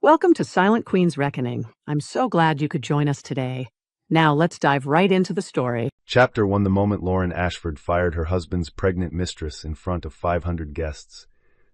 Welcome to Silent Queen's Reckoning. I'm so glad you could join us today. Now let's dive right into the story. Chapter 1. The moment Lauren Ashford fired her husband's pregnant mistress in front of 500 guests.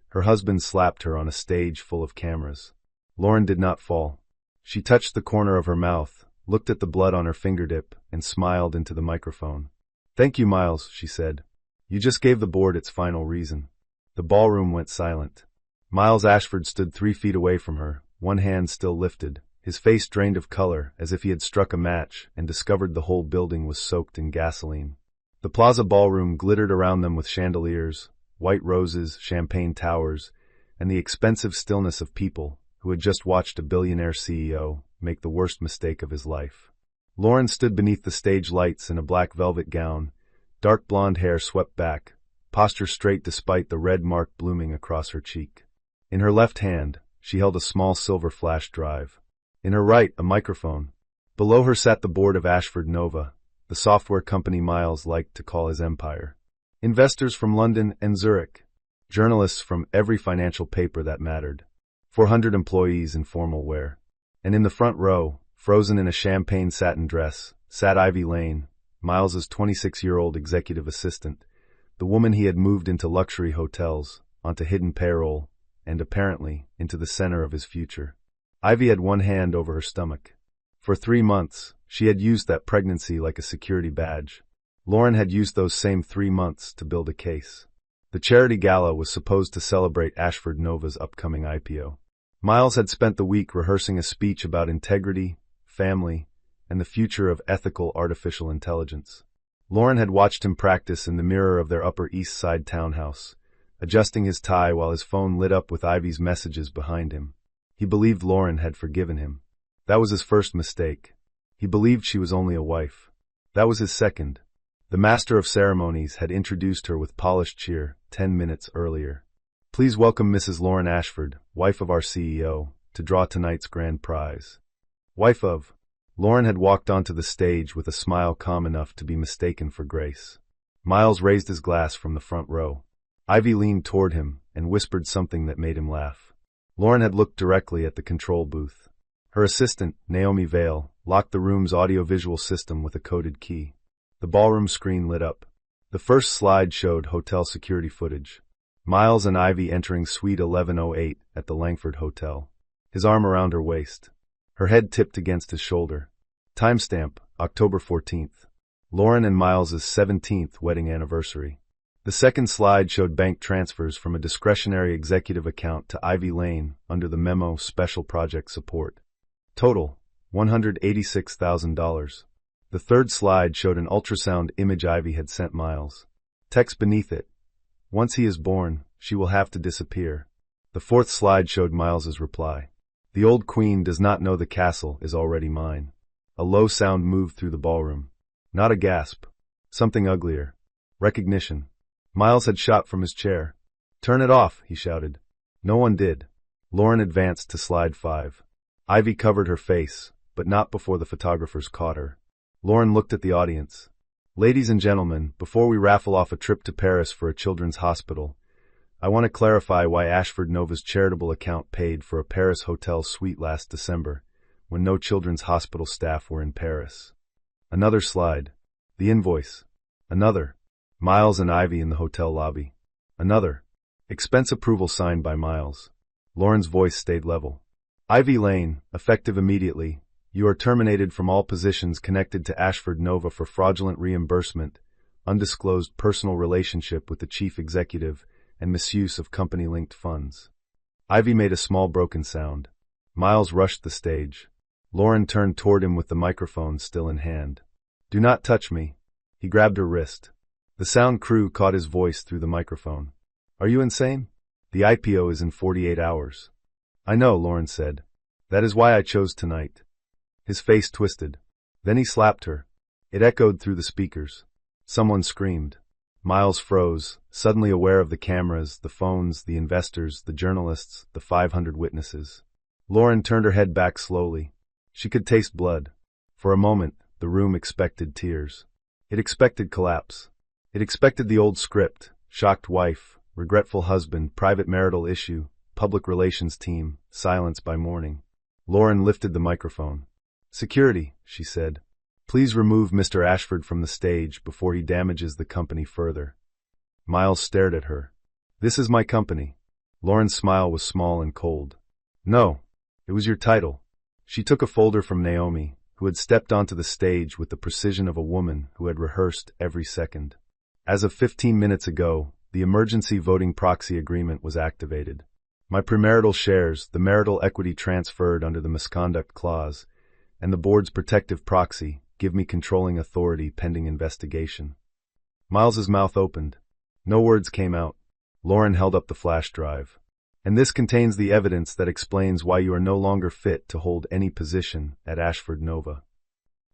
Her husband slapped her on a stage full of cameras. Lauren did not fall. She touched the corner of her mouth, looked at the blood on her fingertip, and smiled into the microphone. "Thank you, Miles," she said. "You just gave the board its final reason." The ballroom went silent. Miles Ashford stood 3 feet away from her, one hand still lifted, his face drained of color as if he had struck a match and discovered the whole building was soaked in gasoline. The plaza ballroom glittered around them with chandeliers, white roses, champagne towers, and the expensive stillness of people who had just watched a billionaire CEO make the worst mistake of his life. Lauren stood beneath the stage lights in a black velvet gown, dark blonde hair swept back, posture straight despite the red mark blooming across her cheek. In her left hand, she held a small silver flash drive. In her right, a microphone. Below her sat the board of Ashford Nova, the software company Miles liked to call his empire. Investors from London and Zurich. Journalists from every financial paper that mattered. 400 employees in formal wear. And in the front row, frozen in a champagne satin dress, sat Ivy Lane, Miles's 26-year-old executive assistant, the woman he had moved into luxury hotels, onto hidden payroll, and apparently into the center of his future. Ivy had one hand over her stomach. For 3 months, she had used that pregnancy like a security badge. Lauren had used those same 3 months to build a case. The charity gala was supposed to celebrate Ashford Nova's upcoming IPO. Miles had spent the week rehearsing a speech about integrity, family, and the future of ethical artificial intelligence. Lauren had watched him practice in the mirror of their Upper East Side townhouse, adjusting his tie while his phone lit up with Ivy's messages behind him. He believed Lauren had forgiven him. That was his first mistake. He believed she was only a wife. That was his second. The master of ceremonies had introduced her with polished cheer 10 minutes earlier. "Please welcome Mrs. Lauren Ashford, wife of our CEO, to draw tonight's grand prize." Wife of. Lauren had walked onto the stage with a smile calm enough to be mistaken for grace. Miles raised his glass from the front row. Ivy leaned toward him and whispered something that made him laugh. Lauren had looked directly at the control booth. Her assistant, Naomi Vale, locked the room's audiovisual system with a coded key. The ballroom screen lit up. The first slide showed hotel security footage. Miles and Ivy entering Suite 1108 at the Langford Hotel. His arm around her waist. Her head tipped against his shoulder. Timestamp, October 14th. Lauren and Miles's 17th wedding anniversary. The second slide showed bank transfers from a discretionary executive account to Ivy Lane under the memo Special Project Support. Total, $186,000. The third slide showed an ultrasound image Ivy had sent Miles. Text beneath it: "Once he is born, she will have to disappear." The fourth slide showed Miles's reply: "The old queen does not know the castle is already mine." A low sound moved through the ballroom. Not a gasp. Something uglier. Recognition. Miles had shot from his chair. "Turn it off," he shouted. No one did. Lauren advanced to slide 5. Ivy covered her face, but not before the photographers caught her. Lauren looked at the audience. "Ladies and gentlemen, before we raffle off a trip to Paris for a children's hospital, I want to clarify why Ashford Nova's charitable account paid for a Paris hotel suite last December, when no children's hospital staff were in Paris." Another slide. The invoice. Another. Miles and Ivy in the hotel lobby. Another. Expense approval signed by Miles. Lauren's voice stayed level. "Ivy Lane, effective immediately. You are terminated from all positions connected to Ashford Nova for fraudulent reimbursement, undisclosed personal relationship with the chief executive, and misuse of company-linked funds." Ivy made a small broken sound. Miles rushed the stage. Lauren turned toward him with the microphone still in hand. "Do not touch me." He grabbed her wrist. The sound crew caught his voice through the microphone. "Are you insane? The IPO is in 48 hours. "I know," Lauren said. "That is why I chose tonight." His face twisted. Then he slapped her. It echoed through the speakers. Someone screamed. Miles froze, suddenly aware of the cameras, the phones, the investors, the journalists, the 500 witnesses. Lauren turned her head back slowly. She could taste blood. For a moment, the room expected tears. It expected collapse. It expected the old script: shocked wife, regretful husband, private marital issue, public relations team, silence by morning. Lauren lifted the microphone. "Security," she said. "Please remove Mr. Ashford from the stage before he damages the company further." Miles stared at her. "This is my company." Lauren's smile was small and cold. "No, it was your title." She took a folder from Naomi, who had stepped onto the stage with the precision of a woman who had rehearsed every second. As of 15 minutes ago, the emergency voting proxy agreement was activated. My premarital shares, the marital equity transferred under the misconduct clause, and the board's protective proxy give me controlling authority pending investigation. Miles's mouth opened. No words came out. Lauren held up the flash drive. "And this contains the evidence that explains why you are no longer fit to hold any position at Ashford Nova."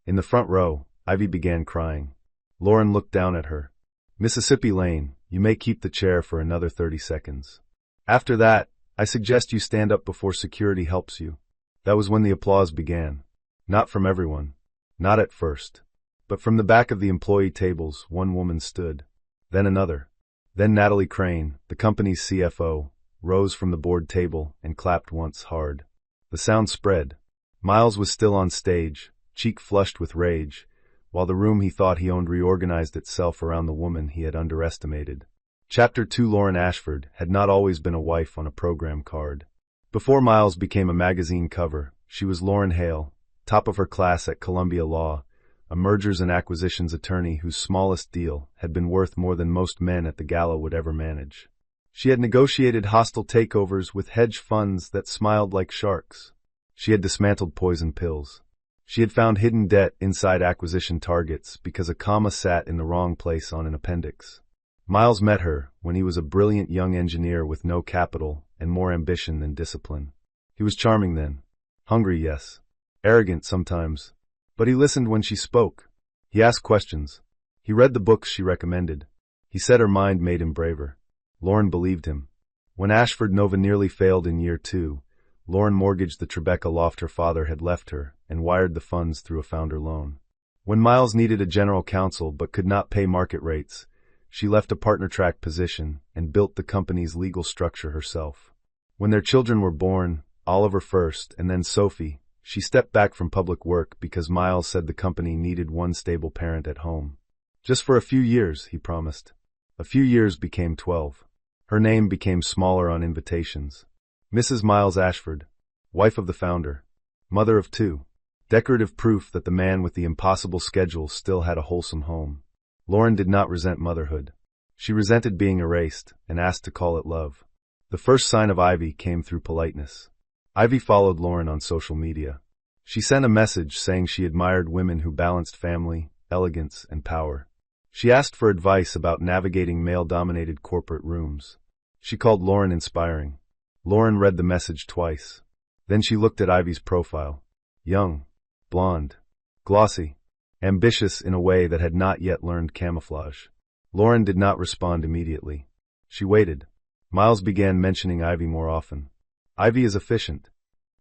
In the front row, Ivy began crying. Lauren looked down at her. "Mississippi Lane, you may keep the chair for another 30 seconds. After that, I suggest you stand up before security helps you." That was when the applause began. Not from everyone. Not at first. But from the back of the employee tables, one woman stood. Then another. Then Natalie Crane, the company's CFO, rose from the board table and clapped once hard. The sound spread. Miles was still on stage, cheek flushed with rage, while the room he thought he owned reorganized itself around the woman he had underestimated. Chapter 2. Lauren Ashford had not always been a wife on a program card. Before Miles became a magazine cover, she was Lauren Hale, top of her class at Columbia Law, a mergers and acquisitions attorney whose smallest deal had been worth more than most men at the gala would ever manage. She had negotiated hostile takeovers with hedge funds that smiled like sharks. She had dismantled poison pills. She had found hidden debt inside acquisition targets because a comma sat in the wrong place on an appendix. Miles met her when he was a brilliant young engineer with no capital and more ambition than discipline. He was charming then. Hungry, yes. Arrogant sometimes. But he listened when she spoke. He asked questions. He read the books she recommended. He said her mind made him braver. Lauren believed him. When Ashford Nova nearly failed in year 2, Lauren mortgaged the Tribeca loft her father had left her and wired the funds through a founder loan. When Miles needed a general counsel but could not pay market rates, she left a partner-track position and built the company's legal structure herself. When their children were born, Oliver first and then Sophie, she stepped back from public work because Miles said the company needed one stable parent at home. Just for a few years, he promised. A few years became 12. Her name became smaller on invitations. Mrs. Miles Ashford, wife of the founder, mother of 2. Decorative proof that the man with the impossible schedule still had a wholesome home. Lauren did not resent motherhood. She resented being erased and asked to call it love. The first sign of Ivy came through politeness. Ivy followed Lauren on social media. She sent a message saying she admired women who balanced family, elegance, and power. She asked for advice about navigating male-dominated corporate rooms. She called Lauren inspiring. Lauren read the message twice. Then she looked at Ivy's profile. Young, blonde, glossy, ambitious in a way that had not yet learned camouflage. Lauren did not respond immediately. She waited. Miles began mentioning Ivy more often. Ivy is efficient.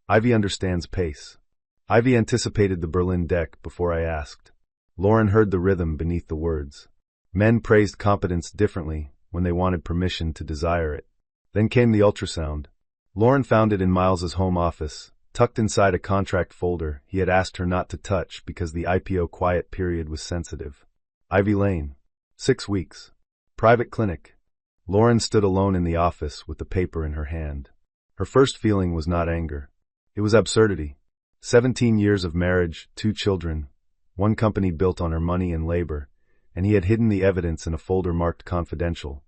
Ivy understands pace. Ivy anticipated the Berlin deck before I asked. Lauren heard the rhythm beneath the words. Men praised competence differently when they wanted permission to desire it. Then came the ultrasound. Lauren found it in Miles's home office, tucked inside a contract folder he had asked her not to touch because the IPO quiet period was sensitive. Ivy Lane. 6 weeks. Private clinic. Lauren stood alone in the office with the paper in her hand. Her first feeling was not anger. It was absurdity. 17 years of marriage, 2 children, one company built on her money and labor, and he had hidden the evidence in a folder marked confidential,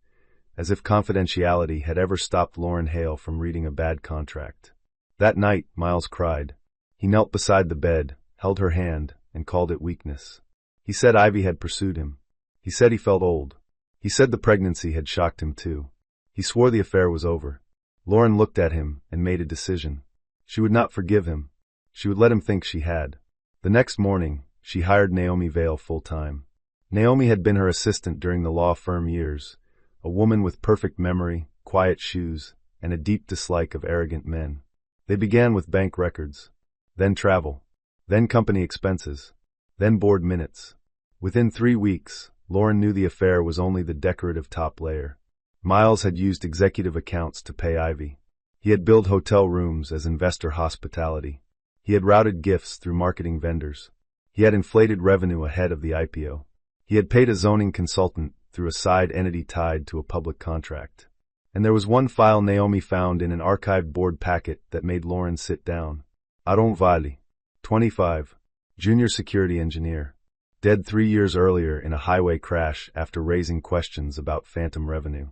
as if confidentiality had ever stopped Lauren Hale from reading a bad contract. That night, Miles cried. He knelt beside the bed, held her hand, and called it weakness. He said Ivy had pursued him. He said he felt old. He said the pregnancy had shocked him too. He swore the affair was over. Lauren looked at him and made a decision. She would not forgive him. She would let him think she had. The next morning, she hired Naomi Vale full-time. Naomi had been her assistant during the law firm years, a woman with perfect memory, quiet shoes, and a deep dislike of arrogant men. They began with bank records, then travel, then company expenses, then board minutes. Within 3 weeks, Lauren knew the affair was only the decorative top layer. Miles had used executive accounts to pay Ivy. He had billed hotel rooms as investor hospitality. He had routed gifts through marketing vendors. He had inflated revenue ahead of the IPO. He had paid a zoning consultant through a side entity tied to a public contract. And there was one file Naomi found in an archived board packet that made Lauren sit down. Aron Valley, 25, junior security engineer, dead 3 years earlier in a highway crash after raising questions about phantom revenue.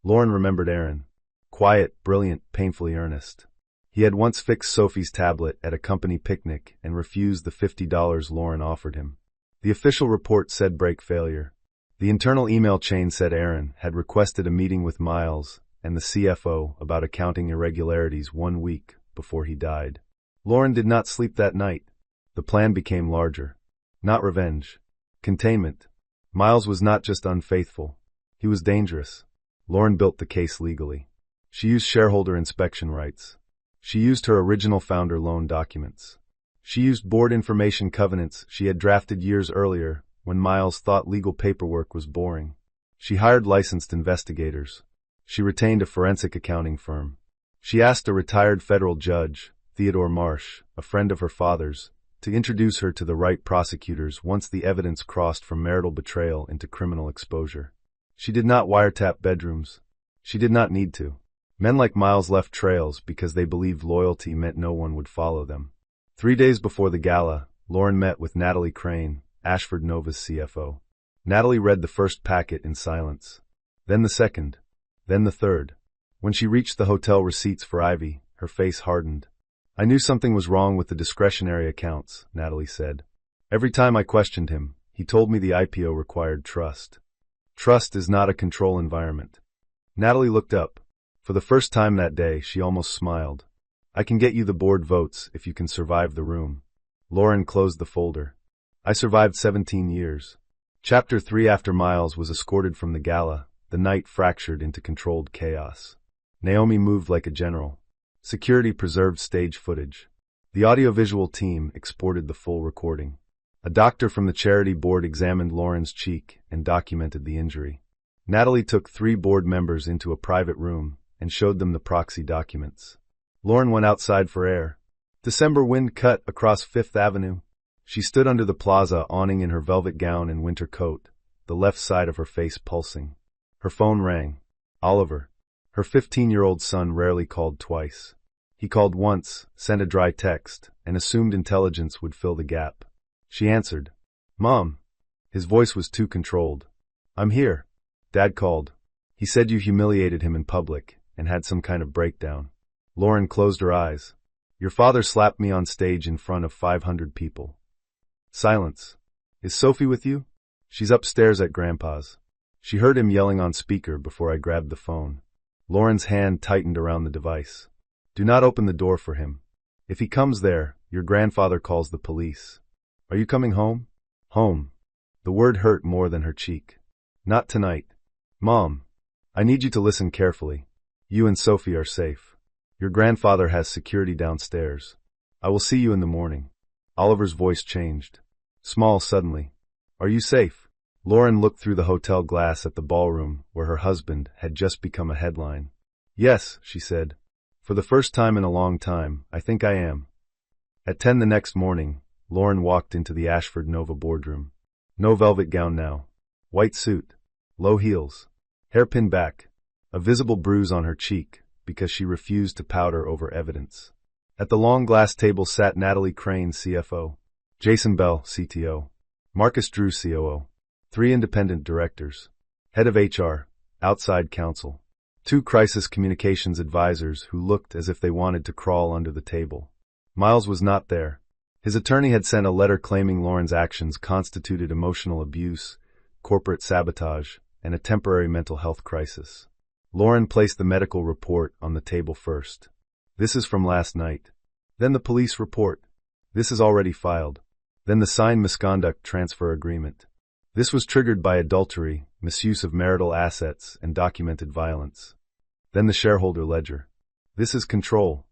Lauren remembered Aaron. Quiet, brilliant, painfully earnest. He had once fixed Sophie's tablet at a company picnic and refused the $50 Lauren offered him. The official report said break failure. The internal email chain said Aaron had requested a meeting with Miles and the CFO about accounting irregularities 1 week before he died. Lauren did not sleep that night. The plan became larger. Not revenge. Containment. Miles was not just unfaithful. He was dangerous. Lauren built the case legally. She used shareholder inspection rights. She used her original founder loan documents. She used board information covenants she had drafted years earlier when Miles thought legal paperwork was boring. She hired licensed investigators. She retained a forensic accounting firm. She asked a retired federal judge, Theodore Marsh, a friend of her father's, to introduce her to the right prosecutors once the evidence crossed from marital betrayal into criminal exposure. She did not wiretap bedrooms. She did not need to. Men like Miles left trails because they believed loyalty meant no one would follow them. 3 days before the gala, Lauren met with Natalie Crane, Ashford Nova's CFO. Natalie read the first packet in silence. Then the second. Then the third. When she reached the hotel receipts for Ivy, her face hardened. I knew something was wrong with the discretionary accounts, Natalie said. Every time I questioned him, he told me the IPO required trust. Trust is not a control environment. Natalie looked up. For the first time that day, she almost smiled. I can get you the board votes if you can survive the room. Lauren closed the folder. I survived 17 years. Chapter 3. After Miles was escorted from the gala, the night fractured into controlled chaos. Naomi moved like a general. Security preserved stage footage. The audiovisual team exported the full recording. A doctor from the charity board examined Lauren's cheek and documented the injury. Natalie took 3 board members into a private room and showed them the proxy documents. Lauren went outside for air. December wind cut across Fifth Avenue. She stood under the plaza awning in her velvet gown and winter coat, the left side of her face pulsing. Her phone rang. Oliver. Her 15-year-old son rarely called twice. He called once, sent a dry text, and assumed intelligence would fill the gap. She answered. Mom. His voice was too controlled. I'm here. Dad called. He said you humiliated him in public and had some kind of breakdown. Lauren closed her eyes. Your father slapped me on stage in front of 500 people. Silence. Is Sophie with you? She's upstairs at Grandpa's. She heard him yelling on speaker before I grabbed the phone. Lauren's hand tightened around the device. Do not open the door for him. If he comes there, your grandfather calls the police. Are you coming home? Home. The word hurt more than her cheek. Not tonight. Mom, I need you to listen carefully. You and Sophie are safe. Your grandfather has security downstairs. I will see you in the morning. Oliver's voice changed. Small suddenly. Are you safe? Lauren looked through the hotel glass at the ballroom where her husband had just become a headline. Yes, she said. For the first time in a long time, I think I am. At 10 the next morning, Lauren walked into the Ashford Nova boardroom. No velvet gown now. White suit. Low heels. Hair pinned back. A visible bruise on her cheek because she refused to powder over evidence. At the long glass table sat Natalie Crane, CFO. Jason Bell, CTO. Marcus Drew, COO. 3 independent directors. Head of HR. Outside counsel. 2 crisis communications advisors who looked as if they wanted to crawl under the table. Miles was not there. His attorney had sent a letter claiming Lauren's actions constituted emotional abuse, corporate sabotage, and a temporary mental health crisis. Lauren placed the medical report on the table first. This is from last night. Then the police report. This is already filed. Then the signed misconduct transfer agreement. This was triggered by adultery, misuse of marital assets, and documented violence. Then the shareholder ledger. This is control.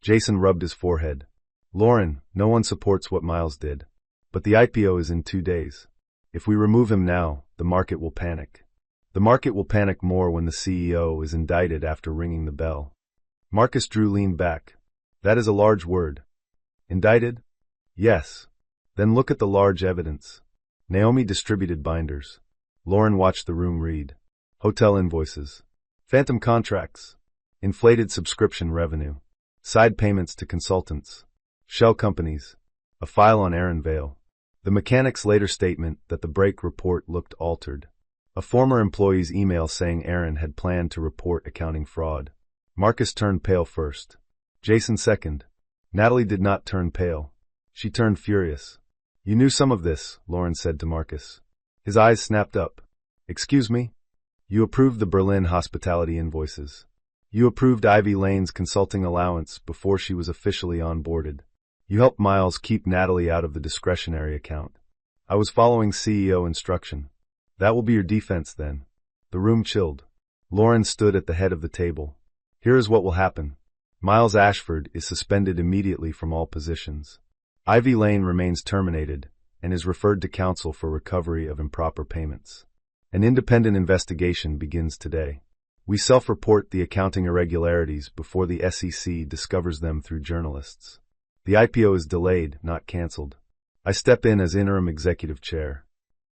Jason rubbed his forehead. Lauren, no one supports what Miles did. But the IPO is in 2 days. If we remove him now, the market will panic. The market will panic more when the CEO is indicted after ringing the bell. Marcus Drew leaned back. That is a large word. Indicted? Yes. Then look at the large evidence. Naomi distributed binders. Lauren watched the room read. Hotel invoices. Phantom contracts. Inflated subscription revenue. Side payments to consultants. Shell companies. A file on Aaron Vale. The mechanic's later statement that the break report looked altered. A former employee's email saying Aaron had planned to report accounting fraud. Marcus turned pale first. Jason second. Natalie did not turn pale. She turned furious. You knew some of this, Lauren said to Marcus. His eyes snapped up. Excuse me? You approved the Berlin hospitality invoices. You approved Ivy Lane's consulting allowance before she was officially onboarded. You helped Miles keep Natalie out of the discretionary account. I was following CEO instruction. That will be your defense then. The room chilled. Lauren stood at the head of the table. Here is what will happen. Miles Ashford is suspended immediately from all positions. Ivy Lane remains terminated and is referred to counsel for recovery of improper payments. An independent investigation begins today. We self-report the accounting irregularities before the SEC discovers them through journalists. The IPO is delayed, not canceled. I step in as interim executive chair.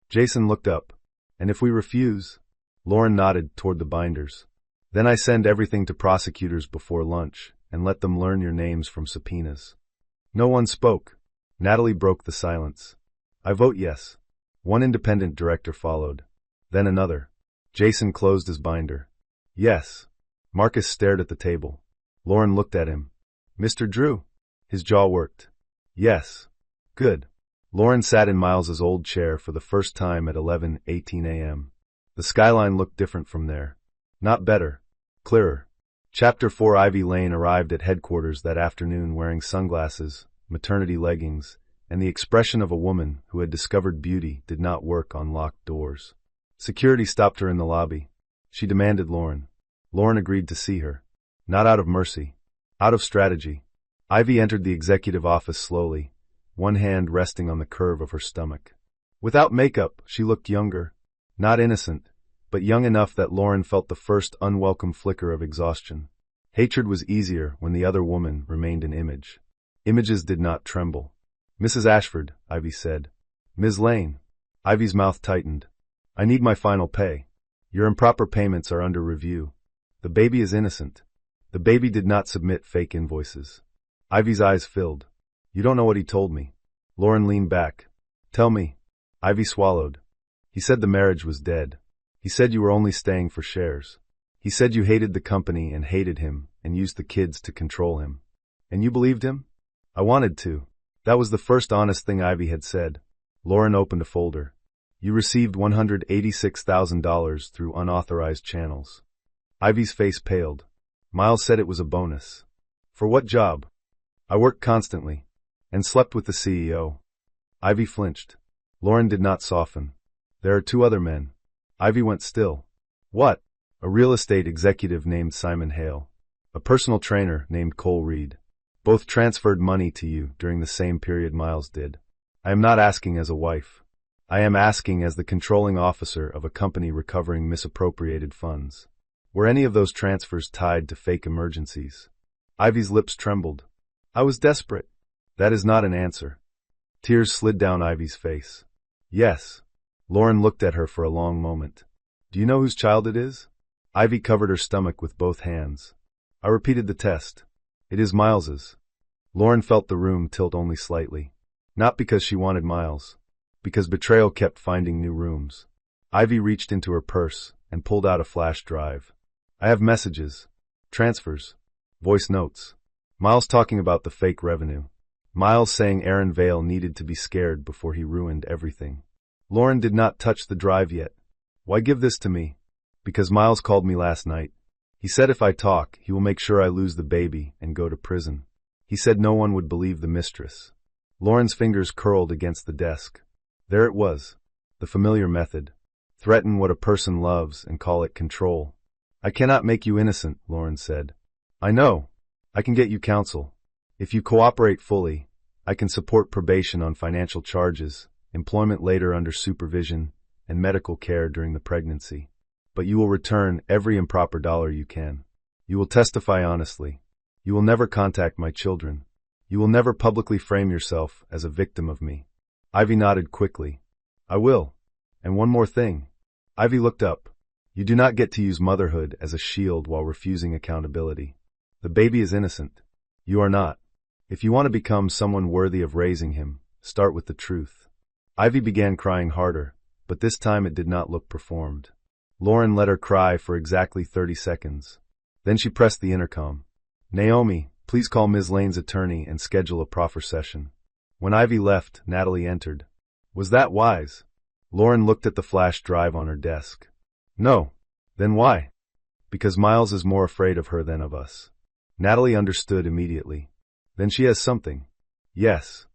Jason looked up. And if we refuse? Lauren nodded toward the binders. Then I send everything to prosecutors before lunch and let them learn your names from subpoenas. No one spoke. Natalie broke the silence. I vote yes. One independent director followed. Then another. Jason closed his binder. Yes. Marcus stared at the table. Lauren looked at him. Mr. Drew? His jaw worked. Yes. Good. Lauren sat in Miles's old chair for the first time at 11:18 a.m. The skyline looked different from there. Not better. Clearer. Chapter 4 Ivy Lane arrived at headquarters that afternoon wearing sunglasses, maternity leggings, and the expression of a woman who had discovered beauty did not work on locked doors. Security stopped her in the lobby. She demanded Lauren. Lauren agreed to see her. Not out of mercy. Out of strategy. Ivy entered the executive office slowly, one hand resting on the curve of her stomach. Without makeup, she looked younger. Not innocent, but young enough that Lauren felt the first unwelcome flicker of exhaustion. Hatred was easier when the other woman remained an image. Images did not tremble. Mrs. Ashford, Ivy said. Ms. Lane. Ivy's mouth tightened. I need my final pay. Your improper payments are under review. The baby is innocent. The baby did not submit fake invoices. Ivy's eyes filled. You don't know what he told me. Lauren leaned back. Tell me. Ivy swallowed. He said the marriage was dead. He said you were only staying for shares. He said you hated the company and hated him and used the kids to control him. And you believed him? I wanted to. That was the first honest thing Ivy had said. Lauren opened a folder. You received $186,000 through unauthorized channels. Ivy's face paled. Miles said it was a bonus. For what job? I worked constantly. And slept with the CEO. Ivy flinched. Lauren did not soften. There are two other men. Ivy went still. What? A real estate executive named Simon Hale. A personal trainer named Cole Reed. Both transferred money to you during the same period Miles did. I am not asking as a wife. I am asking as the controlling officer of a company recovering misappropriated funds. Were any of those transfers tied to fake emergencies? Ivy's lips trembled. I was desperate. That is not an answer. Tears slid down Ivy's face. Yes. Lauren looked at her for a long moment. Do you know whose child it is? Ivy covered her stomach with both hands. I repeated the test. It is Miles's. Lauren felt the room tilt only slightly. Not because she wanted Miles. Because betrayal kept finding new rooms. Ivy reached into her purse and pulled out a flash drive. I have messages. Transfers. Voice notes. Miles talking about the fake revenue. Miles saying Aaron Vale needed to be scared before he ruined everything. Lauren did not touch the drive yet. Why give this to me? Because Miles called me last night. He said if I talk, he will make sure I lose the baby and go to prison. He said no one would believe the mistress. Lauren's fingers curled against the desk. There it was. The familiar method. Threaten what a person loves and call it control. I cannot make you innocent, Lauren said. I know. I can get you counsel. If you cooperate fully, I can support probation on financial charges, employment later under supervision, and medical care during the pregnancy. But you will return every improper dollar you can. You will testify honestly. You will never contact my children. You will never publicly frame yourself as a victim of me. Ivy nodded quickly. I will. And one more thing. Ivy looked up. You do not get to use motherhood as a shield while refusing accountability. The baby is innocent. You are not. If you want to become someone worthy of raising him, start with the truth. Ivy began crying harder, but this time it did not look performed. Lauren let her cry for exactly 30 seconds. Then she pressed the intercom. Naomi, please call Ms. Lane's attorney and schedule a proffer session. When Ivy left, Natalie entered. Was that wise? Lauren looked at the flash drive on her desk. No. Then why? Because Miles is more afraid of her than of us. Natalie understood immediately. Then she has something. Yes.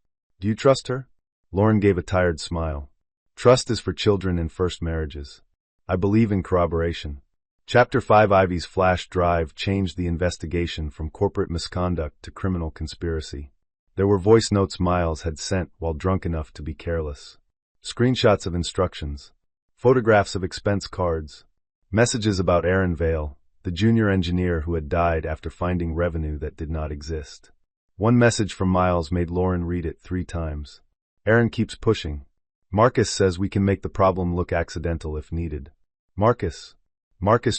Do you trust her? Lauren gave a tired smile. Trust is for children in first marriages. I believe in corroboration. Chapter 5 Ivy's flash drive changed the investigation from corporate misconduct to criminal conspiracy. There were voice notes Miles had sent while drunk enough to be careless. Screenshots of instructions. Photographs of expense cards. Messages about Aaron Vale, the junior engineer who had died after finding revenue that did not exist. One message from Miles made Lauren read it 3 times. Aaron keeps pushing. Marcus says we can make the problem look accidental if needed. Marcus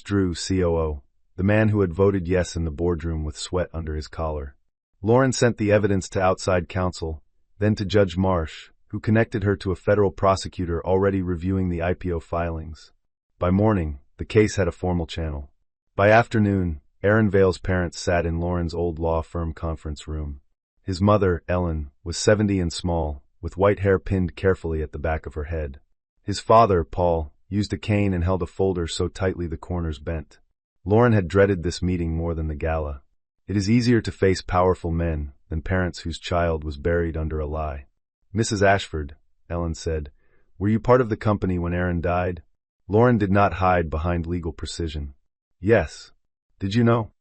Drew, COO, the man who had voted yes in the boardroom with sweat under his collar. Lauren sent the evidence to outside counsel, then to Judge Marsh, who connected her to a federal prosecutor already reviewing the IPO filings. By morning, the case had a formal channel. By afternoon, Aaron Vale's parents sat in Lauren's old law firm conference room. His mother, Ellen, was 70 and small, with white hair pinned carefully at the back of her head. His father, Paul, used a cane and held a folder so tightly the corners bent. Lauren had dreaded this meeting more than the gala. It is easier to face powerful men than parents whose child was buried under a lie. Mrs. Ashford, Ellen said, were you part of the company when Aaron died? Lauren did not hide behind legal precision. Yes. Did you know?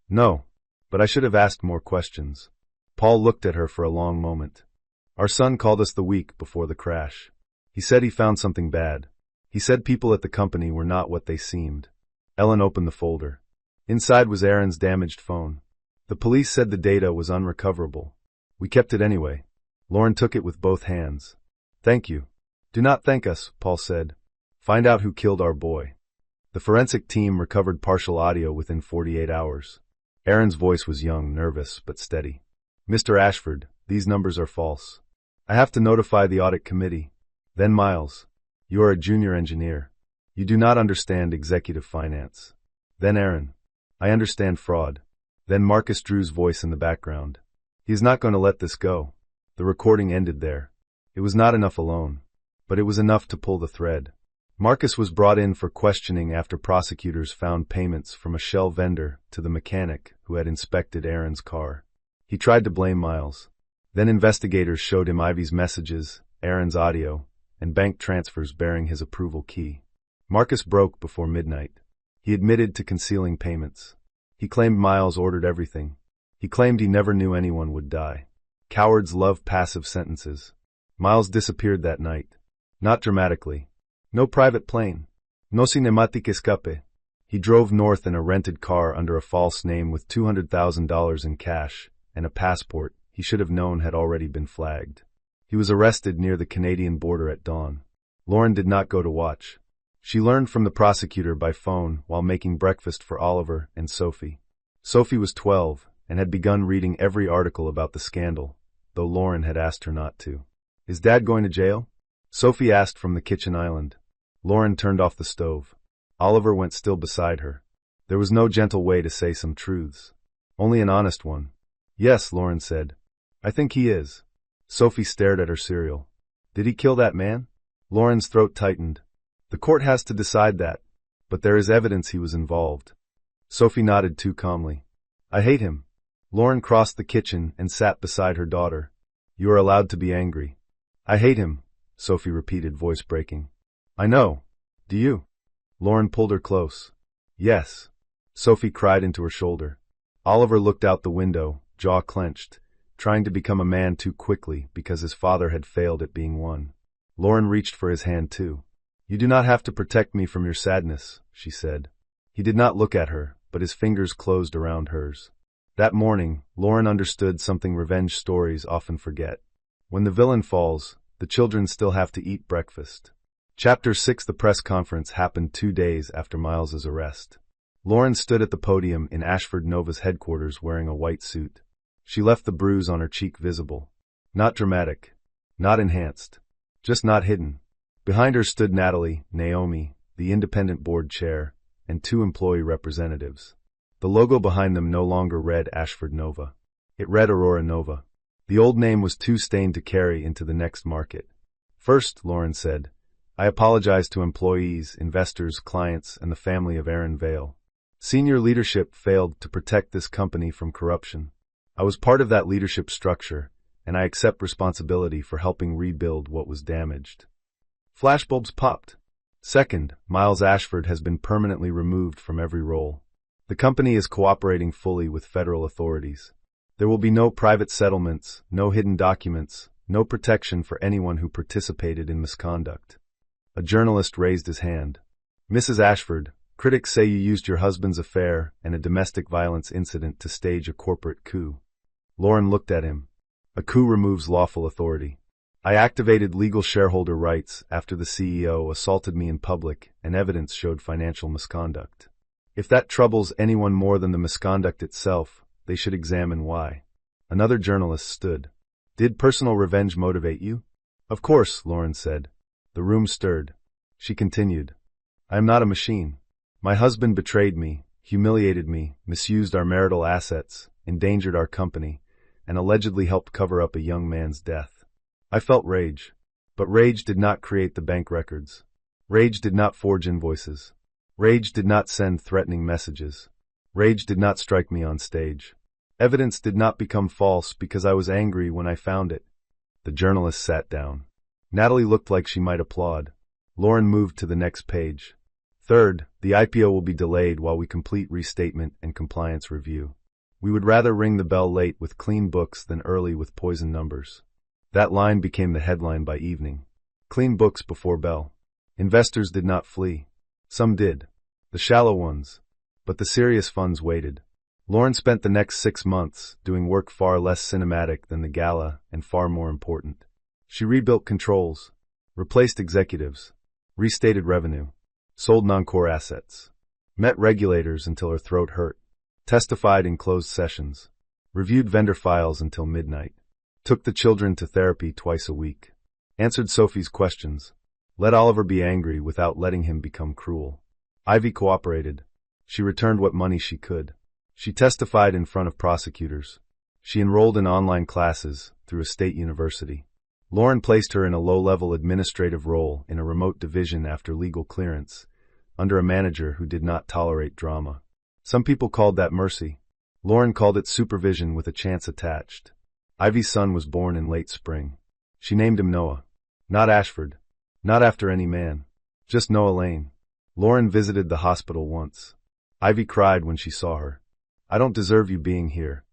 No. But I should have asked more questions. Paul looked at her for a long moment. Our son called us the week before the crash. He said he found something bad. He said people at the company were not what they seemed. Ellen opened the folder. Inside was Aaron's damaged phone. The police said the data was unrecoverable. We kept it anyway. Lauren took it with both hands. Thank you. Do not thank us, Paul said. Find out who killed our boy. The forensic team recovered partial audio within 48 hours. Aaron's voice was young, nervous, but steady. Mr. Ashford, these numbers are false. I have to notify the audit committee. Then Miles. You are a junior engineer. You do not understand executive finance. Then Aaron. I understand fraud. Then Marcus Drew's voice in the background. He is not going to let this go. The recording ended there. It was not enough alone, but it was enough to pull the thread. Marcus was brought in for questioning after prosecutors found payments from a shell vendor to the mechanic who had inspected Aaron's car. He tried to blame Miles. Then investigators showed him Ivy's messages, Aaron's audio, and bank transfers bearing his approval key. Marcus broke before midnight. He admitted to concealing payments. He claimed Miles ordered everything. He claimed he never knew anyone would die. Cowards love passive sentences. Miles disappeared that night. Not dramatically. No private plane. No cinematic escape. He drove north in a rented car under a false name with $200,000 in cash and a passport he should have known had already been flagged. He was arrested near the Canadian border at dawn. Lauren did not go to watch. She learned from the prosecutor by phone while making breakfast for Oliver and Sophie. Sophie was 12 and had begun reading every article about the scandal, though Lauren had asked her not to. Is Dad going to jail? Sophie asked from the kitchen island. Lauren turned off the stove. Oliver went still beside her. There was no gentle way to say some truths. Only an honest one. Yes, Lauren said. I think he is. Sophie stared at her cereal. Did he kill that man? Lauren's throat tightened. The court has to decide that, but there is evidence he was involved. Sophie nodded too calmly. I hate him. Lauren crossed the kitchen and sat beside her daughter. You are allowed to be angry. I hate him, Sophie repeated, voice breaking. I know. Do you? Lauren pulled her close. Yes. Sophie cried into her shoulder. Oliver looked out the window, jaw clenched, trying to become a man too quickly because his father had failed at being one. Lauren reached for his hand too. You do not have to protect me from your sadness, she said. He did not look at her, but his fingers closed around hers. That morning, Lauren understood something revenge stories often forget. When the villain falls, the children still have to eat breakfast. Chapter 6. The press conference happened 2 days after Miles's arrest. Lauren stood at the podium in Ashford Nova's headquarters wearing a white suit. She left the bruise on her cheek visible. Not dramatic. Not enhanced. Just not hidden. Behind her stood Natalie, Naomi, the independent board chair, and 2 employee representatives. The logo behind them no longer read Ashford Nova. It read Aurora Nova. The old name was too stained to carry into the next market. First, Lauren said, I apologize to employees, investors, clients, and the family of Aaron Vale. Senior leadership failed to protect this company from corruption. I was part of that leadership structure, and I accept responsibility for helping rebuild what was damaged. Flashbulbs popped. Second, Miles Ashford has been permanently removed from every role. The company is cooperating fully with federal authorities. There will be no private settlements, no hidden documents, no protection for anyone who participated in misconduct. A journalist raised his hand. Mrs. Ashford, critics say you used your husband's affair and a domestic violence incident to stage a corporate coup. Lauren looked at him. A coup removes lawful authority. I activated legal shareholder rights after the CEO assaulted me in public and evidence showed financial misconduct. If that troubles anyone more than the misconduct itself, they should examine why. Another journalist stood. Did personal revenge motivate you? Of course, Lauren said. The room stirred. She continued. I am not a machine. My husband betrayed me, humiliated me, misused our marital assets, endangered our company, and allegedly helped cover up a young man's death. I felt rage. But rage did not create the bank records. Rage did not forge invoices. Rage did not send threatening messages. Rage did not strike me on stage. Evidence did not become false because I was angry when I found it. The journalist sat down. Natalie looked like she might applaud. Lauren moved to the next page. Third, the IPO will be delayed while we complete restatement and compliance review. We would rather ring the bell late with clean books than early with poison numbers. That line became the headline by evening. Clean books before bell. Investors did not flee. Some did. The shallow ones. But the serious funds waited. Lauren spent the next 6 months doing work far less cinematic than the gala and far more important. She rebuilt controls, replaced executives, restated revenue, sold non-core assets, met regulators until her throat hurt, testified in closed sessions, reviewed vendor files until midnight, took the children to therapy twice a week, answered Sophie's questions, let Oliver be angry without letting him become cruel. Ivy cooperated. She returned what money she could. She testified in front of prosecutors. She enrolled in online classes through a state university. Lauren placed her in a low-level administrative role in a remote division after legal clearance, under a manager who did not tolerate drama. Some people called that mercy. Lauren called it supervision with a chance attached. Ivy's son was born in late spring. She named him Noah. Not Ashford. Not after any man. Just Noah Lane. Lauren visited the hospital once. Ivy cried when she saw her. I don't deserve you being here.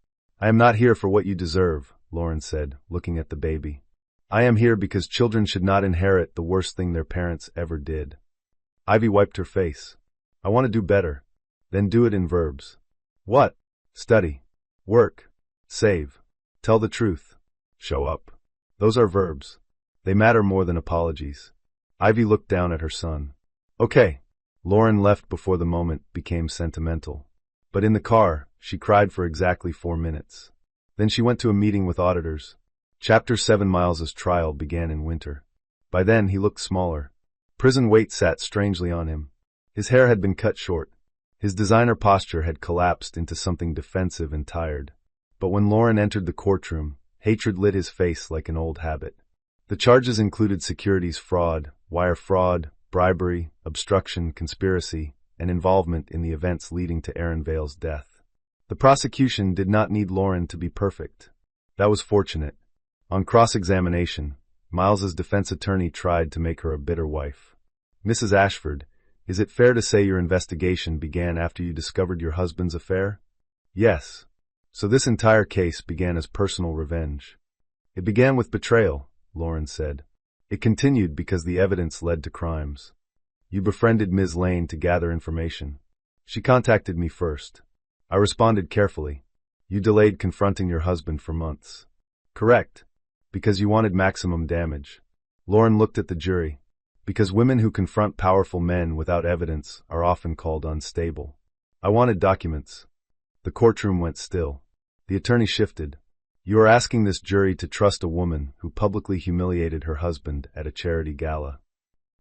I am not here for what you deserve, Lauren said, looking at the baby. I am here because children should not inherit the worst thing their parents ever did. Ivy wiped her face. I want to do better. Then do it in verbs. What? Study. Work. Save. Tell the truth. Show up. Those are verbs. They matter more than apologies. Ivy looked down at her son. Okay. Lauren left before the moment became sentimental. But in the car, she cried for exactly 4 minutes. Then she went to a meeting with auditors. Chapter 7. Miles's trial began in winter. By then he looked smaller. Prison weight sat strangely on him. His hair had been cut short. His designer posture had collapsed into something defensive and tired. But when Lauren entered the courtroom, hatred lit his face like an old habit. The charges included securities fraud, wire fraud, bribery, obstruction, conspiracy, and involvement in the events leading to Aaron Vale's death. The prosecution did not need Lauren to be perfect. That was fortunate. On cross-examination, Miles's defense attorney tried to make her a bitter wife. Mrs. Ashford, is it fair to say your investigation began after you discovered your husband's affair? Yes. So this entire case began as personal revenge. It began with betrayal, Lauren said. It continued because the evidence led to crimes. You befriended Ms. Lane to gather information. She contacted me first. I responded carefully. You delayed confronting your husband for months. Correct. Because you wanted maximum damage. Lauren looked at the jury. Because women who confront powerful men without evidence are often called unstable. I wanted documents. The courtroom went still. The attorney shifted. You are asking this jury to trust a woman who publicly humiliated her husband at a charity gala.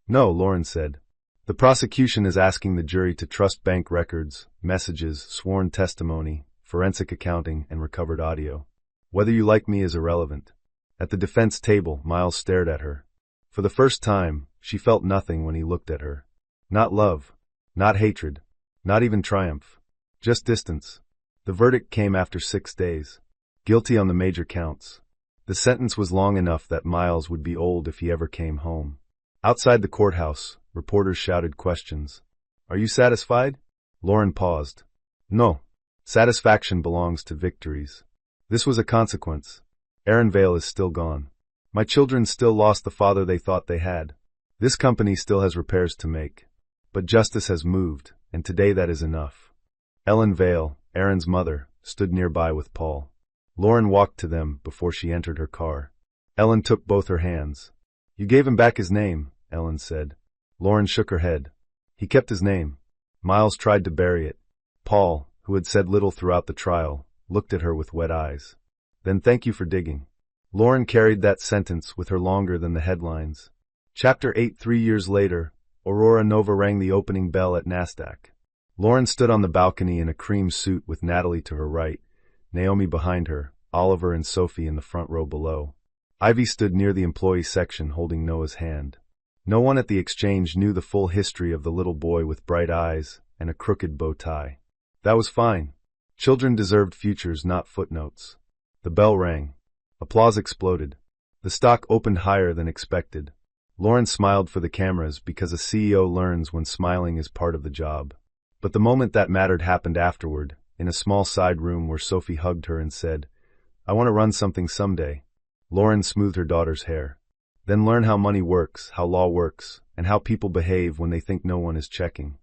No, Lauren said. The prosecution is asking the jury to trust bank records, messages, sworn testimony, forensic accounting, and recovered audio. Whether you like me is irrelevant. At the defense table, Miles stared at her. For the first time, she felt nothing when he looked at her. Not love, not hatred, not even triumph. Just distance. The verdict came after 6 days. Guilty on the major counts. The sentence was long enough that Miles would be old if he ever came home. Outside the courthouse, reporters shouted questions. Are you satisfied? Lauren paused. No. Satisfaction belongs to victories. This was a consequence. Aaron Vale is still gone. My children still lost the father they thought they had. This company still has repairs to make. But justice has moved, and today that is enough. Ellen Vale, Aaron's mother, stood nearby with Paul. Lauren walked to them before she entered her car. Ellen took both her hands. You gave him back his name, Ellen said. Lauren shook her head. He kept his name. Miles tried to bury it. Paul, who had said little throughout the trial, looked at her with wet eyes. Then thank you for digging. Lauren carried that sentence with her longer than the headlines. Chapter 8. 3 years later, Aurora Nova rang the opening bell at NASDAQ. Lauren stood on the balcony in a cream suit with Natalie to her right, Naomi behind her, Oliver and Sophie in the front row below. Ivy stood near the employee section holding Noah's hand. No one at the exchange knew the full history of the little boy with bright eyes and a crooked bow tie. That was fine. Children deserved futures, not footnotes. The bell rang. Applause exploded. The stock opened higher than expected. Lauren smiled for the cameras because a CEO learns when smiling is part of the job. But the moment that mattered happened afterward, in a small side room where Sophie hugged her and said, I want to run something someday. Lauren smoothed her daughter's hair. Then learn how money works, how law works, and how people behave when they think no one is checking.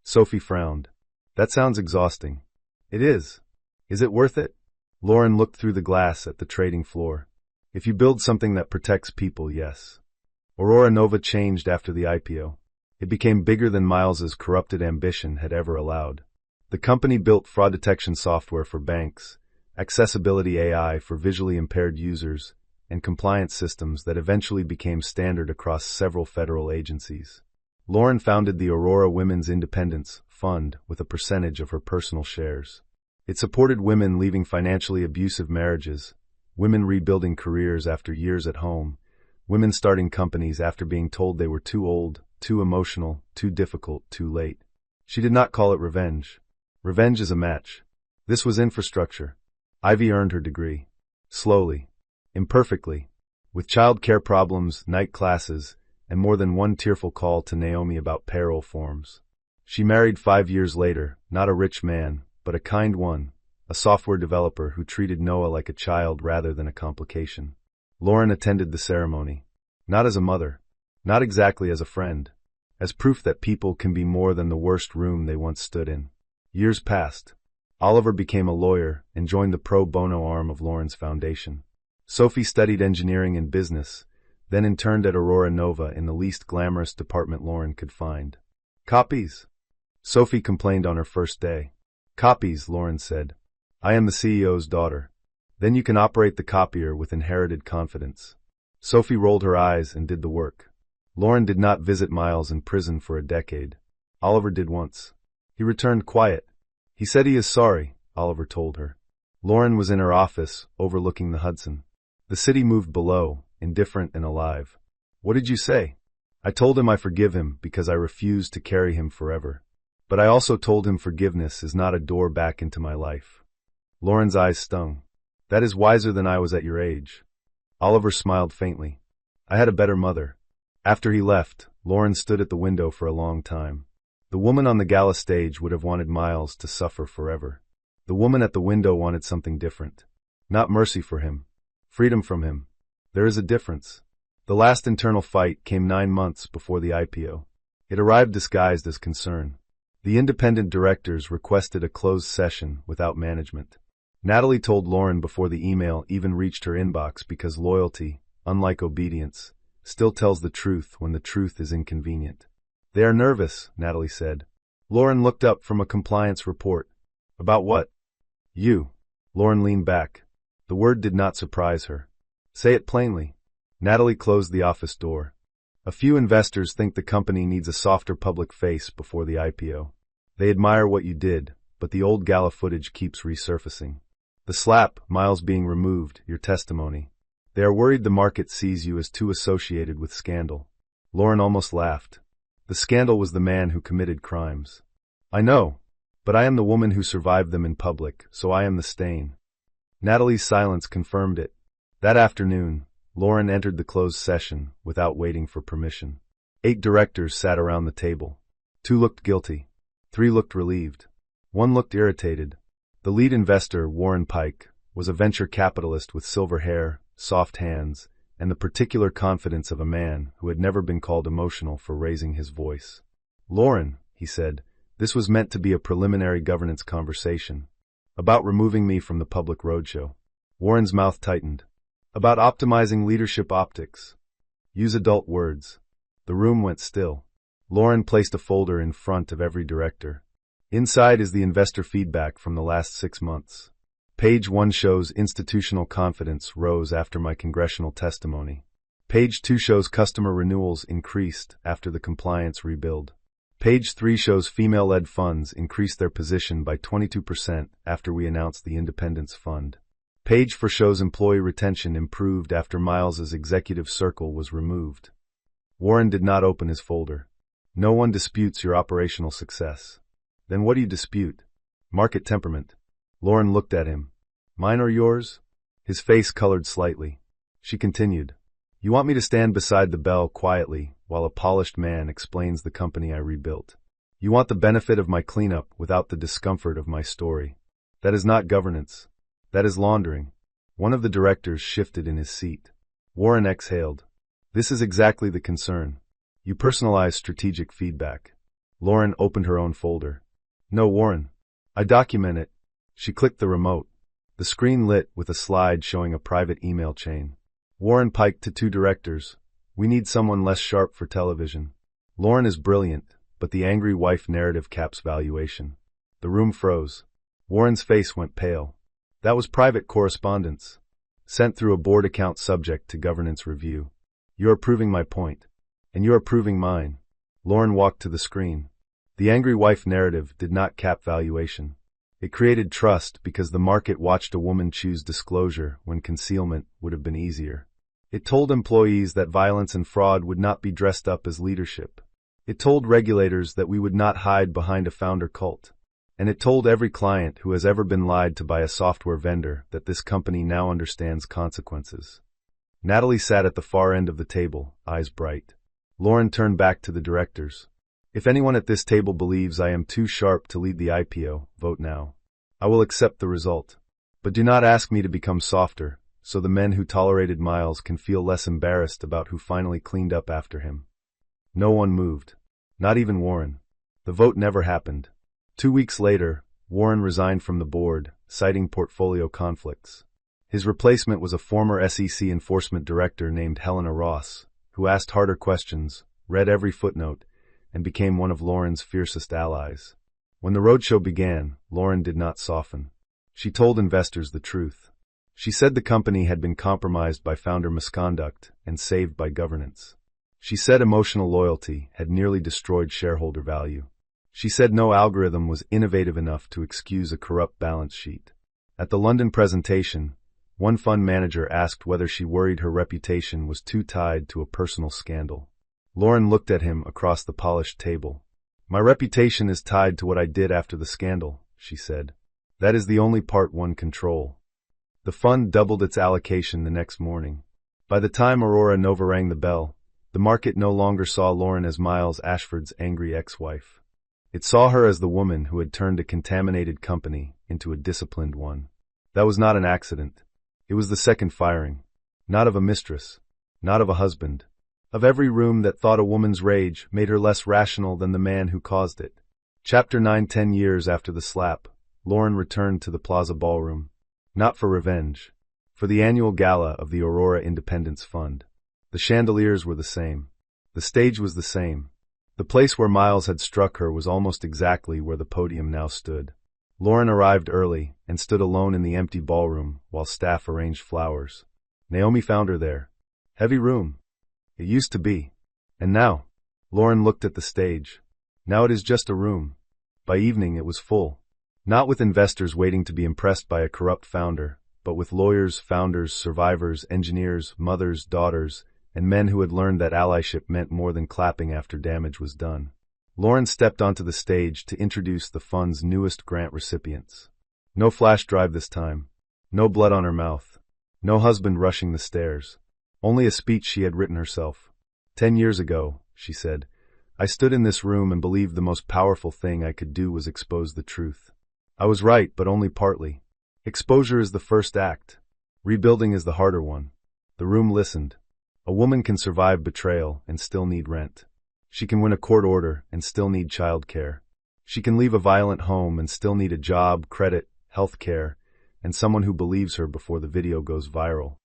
Sophie frowned. That sounds exhausting. It is. Is it worth it? Lauren looked through the glass at the trading floor. If you build something that protects people, yes. Aurora Nova changed after the IPO. It became bigger than Miles's corrupted ambition had ever allowed. The company built fraud detection software for banks, accessibility AI for visually impaired users, and compliance systems that eventually became standard across several federal agencies. Lauren founded the Aurora Women's Independence Fund with a percentage of her personal shares. It supported women leaving financially abusive marriages, women rebuilding careers after years at home, women starting companies after being told they were too old, too emotional, too difficult, too late. She did not call it revenge. Revenge is a match. This was infrastructure. Ivy earned her degree. Slowly. Imperfectly. With child care problems, night classes, and more than one tearful call to Naomi about payroll forms. She married 5 years later, not a rich man, but a kind one, a software developer who treated Noah like a child rather than a complication. Lauren attended the ceremony. Not as a mother. Not exactly as a friend. As proof that people can be more than the worst room they once stood in. Years passed. Oliver became a lawyer and joined the pro bono arm of Lauren's foundation. Sophie studied engineering and business, then interned at Aurora Nova in the least glamorous department Lauren could find. Copies? Sophie complained on her first day. Copies, Lauren said. I am the CEO's daughter. Then you can operate the copier with inherited confidence. Sophie rolled her eyes and did the work. Lauren did not visit Miles in prison for a decade. Oliver did once. He returned quiet. He said he is sorry, Oliver told her. Lauren was in her office, overlooking the Hudson. The city moved below, indifferent and alive. What did you say? I told him I forgive him because I refused to carry him forever. But I also told him forgiveness is not a door back into my life. Lauren's eyes stung. That is wiser than I was at your age. Oliver smiled faintly. I had a better mother. After he left, Lauren stood at the window for a long time. The woman on the gala stage would have wanted Miles to suffer forever. The woman at the window wanted something different. Not mercy for him. Freedom from him. There is a difference. The last internal fight came 9 months before the IPO. It arrived disguised as concern. The independent directors requested a closed session without management. Natalie told Lauren before the email even reached her inbox because loyalty, unlike obedience, still tells the truth when the truth is inconvenient. They are nervous, Natalie said. Lauren looked up from a compliance report. About what? You. Lauren leaned back. The word did not surprise her. Say it plainly. Natalie closed the office door. A few investors think the company needs a softer public face before the IPO. They admire what you did, but the old gala footage keeps resurfacing. The slap, Miles being removed, your testimony. They are worried the market sees you as too associated with scandal. Lauren almost laughed. The scandal was the man who committed crimes. I know, but I am the woman who survived them in public, so I am the stain. Natalie's silence confirmed it. That afternoon, Lauren entered the closed session without waiting for permission. 8 directors sat around the table. 2 looked guilty. 3 looked relieved. 1 looked irritated. The lead investor, Warren Pike, was a venture capitalist with silver hair, soft hands, and the particular confidence of a man who had never been called emotional for raising his voice. Lauren, he said, this was meant to be a preliminary governance conversation. About removing me from the public roadshow. Warren's mouth tightened. About optimizing leadership optics. Use adult words. The room went still. Lauren placed a folder in front of every director. Inside is the investor feedback from the last 6 months. Page 1 shows institutional confidence rose after my congressional testimony. Page 2 shows customer renewals increased after the compliance rebuild. Page 3 shows female-led funds increased their position by 22% after we announced the Independence Fund. Page 4 shows employee retention improved after Miles's executive circle was removed. Warren did not open his folder. No one disputes your operational success. Then what do you dispute? Market temperament. Lauren looked at him. Mine or yours? His face colored slightly. She continued. You want me to stand beside the bell quietly while a polished man explains the company I rebuilt. You want the benefit of my cleanup without the discomfort of my story. That is not governance. That is laundering. One of the directors shifted in his seat. Warren exhaled. This is exactly the concern. You personalize strategic feedback. Lauren opened her own folder. No, Warren. I document it. She clicked the remote. The screen lit with a slide showing a private email chain. Warren Pike to 2 directors. We need someone less sharp for television. Lauren is brilliant, but the angry wife narrative caps valuation. The room froze. Warren's face went pale. That was private correspondence. Sent through a board account subject to governance review. You are proving my point. And you are proving mine. Lauren walked to the screen. The angry wife narrative did not cap valuation. It created trust because the market watched a woman choose disclosure when concealment would have been easier. It told employees that violence and fraud would not be dressed up as leadership. It told regulators that we would not hide behind a founder cult. And it told every client who has ever been lied to by a software vendor that this company now understands consequences. Natalie sat at the far end of the table, eyes bright. Lauren turned back to the directors. If anyone at this table believes I am too sharp to lead the IPO, vote now. I will accept the result. But do not ask me to become softer, so the men who tolerated Miles can feel less embarrassed about who finally cleaned up after him. No one moved. Not even Warren. The vote never happened. 2 weeks later, Warren resigned from the board, citing portfolio conflicts. His replacement was a former SEC enforcement director named Helena Ross, who asked harder questions, read every footnote, and became one of Lauren's fiercest allies. When the roadshow began, Lauren did not soften. She told investors the truth. She said the company had been compromised by founder misconduct and saved by governance. She said emotional loyalty had nearly destroyed shareholder value. She said no algorithm was innovative enough to excuse a corrupt balance sheet. At the London presentation, one fund manager asked whether she worried her reputation was too tied to a personal scandal. Lauren looked at him across the polished table. My reputation is tied to what I did after the scandal, she said. That is the only part one control. The fund doubled its allocation the next morning. By the time Aurora Nova rang the bell, the market no longer saw Lauren as Miles Ashford's angry ex-wife. It saw her as the woman who had turned a contaminated company into a disciplined one. That was not an accident. It was the second firing. Not of a mistress. Not of a husband. Of every room that thought a woman's rage made her less rational than the man who caused it. Chapter 9. 10 years after the slap, Lauren returned to the Plaza Ballroom. Not for revenge. For the annual gala of the Aurora Independence Fund. The chandeliers were the same. The stage was the same. The place where Miles had struck her was almost exactly where the podium now stood. Lauren arrived early and stood alone in the empty ballroom while staff arranged flowers. Naomi found her there. Heavy room. It used to be. And now? Lauren looked at the stage. Now it is just a room. By evening it was full. Not with investors waiting to be impressed by a corrupt founder, but with lawyers, founders, survivors, engineers, mothers, daughters, and men who had learned that allyship meant more than clapping after damage was done. Lauren stepped onto the stage to introduce the fund's newest grant recipients. No flash drive this time. No blood on her mouth. No husband rushing the stairs. Only a speech she had written herself. 10 years ago, she said, I stood in this room and believed the most powerful thing I could do was expose the truth. I was right, but only partly. Exposure is the first act. Rebuilding is the harder one. The room listened. A woman can survive betrayal and still need rent. She can win a court order and still need childcare. She can leave a violent home and still need a job, credit, health care, and someone who believes her before the video goes viral.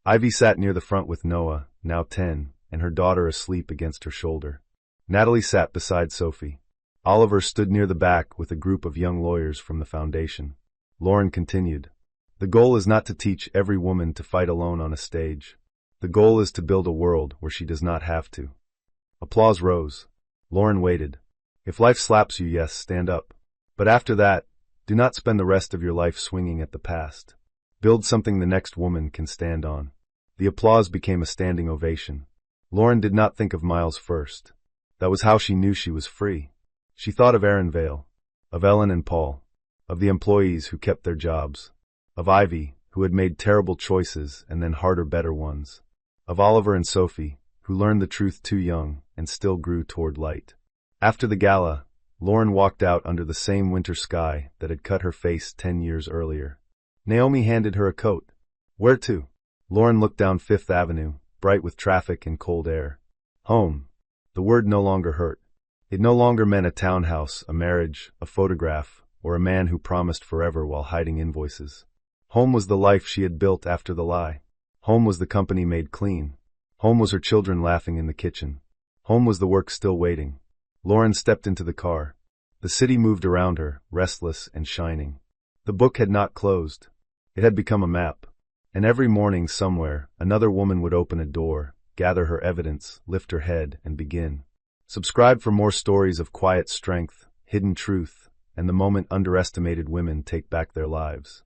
Ivy sat near the front with Noah, now 10, and her daughter asleep against her shoulder. Natalie sat beside Sophie. Oliver stood near the back with a group of young lawyers from the foundation. Lauren continued. The goal is not to teach every woman to fight alone on a stage. The goal is to build a world where she does not have to. Applause rose. Lauren waited. If life slaps you, yes, stand up. But after that, do not spend the rest of your life swinging at the past. Build something the next woman can stand on. The applause became a standing ovation. Lauren did not think of Miles first. That was how she knew she was free. She thought of Aaron Vale, of Ellen and Paul, of the employees who kept their jobs, of Ivy, who had made terrible choices and then harder, better ones, of Oliver and Sophie, who learned the truth too young and still grew toward light. After the gala, Lauren walked out under the same winter sky that had cut her face 10 years earlier. Naomi handed her a coat. Where to? Lauren looked down Fifth Avenue, bright with traffic and cold air. Home. The word no longer hurt. It no longer meant a townhouse, a marriage, a photograph, or a man who promised forever while hiding invoices. Home was the life she had built after the lie. Home was the company made clean. Home was her children laughing in the kitchen. Home was the work still waiting. Lauren stepped into the car. The city moved around her, restless and shining. The book had not closed. It had become a map. And every morning somewhere, another woman would open a door, gather her evidence, lift her head, and begin. Subscribe for more stories of quiet strength, hidden truth, and the moment underestimated women take back their lives.